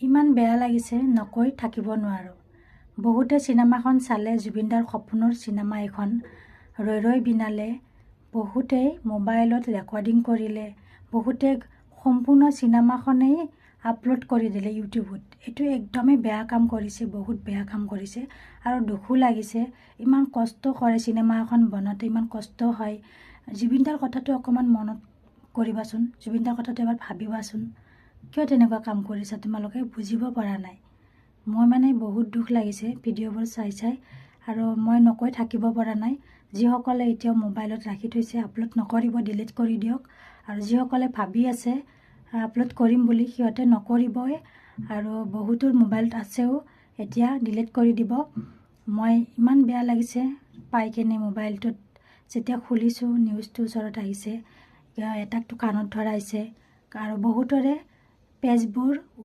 ইমান বেয়া লাগিছে নকৈ থাকিব নোৱাৰোঁ। বহুতে চিনেমাখন চালে জুবিনদাৰ সপোনৰ চিনেমা এখন ৰৈ ৰৈ বিনালে, বহুতেই মোবাইলত ৰেকৰ্ডিং কৰিলে, বহুতে সম্পূৰ্ণ চিনেমাখনেই আপলোড কৰি দিলে ইউটিউবত। এইটো একদমেই বেয়া কাম কৰিছে, বহুত বেয়া কাম কৰিছে আৰু দুখো লাগিছে। ইমান কষ্ট কৰে চিনেমা এখন বনাওঁতে, ইমান কষ্ট হয়। জুবিনদাৰ কথাটো অকণমান মনত কৰিবাচোন, জুবিনদাৰ কথাটো এবাৰ ভাবিবাচোন। কিয় তেনেকুৱা কাম কৰিছা তোমালোকে বুজিব পৰা নাই। মই মানে বহুত দুখ লাগিছে ভিডিঅ'বোৰ চাই আৰু মই নকৈ থাকিব পৰা নাই। যিসকলে এতিয়াও মোবাইলত ৰাখি থৈছে আপলোড নকৰিব, ডিলিট কৰি দিয়ক। আৰু যিসকলে ভাবি আছে আপলোড কৰিম বুলি, সিহঁতে নকৰিবই। আৰু বহুতৰ মোবাইলত আছেও, এতিয়া ডিলিট কৰি দিব। মই ইমান বেয়া লাগিছে পাই কেনে মোবাইলটোত যেতিয়া খুলিছোঁ, নিউজটো ওচৰত আহিছে, এটাকটো কাণত ধৰাইছে আৰু বহুতৰে পেজবোৰ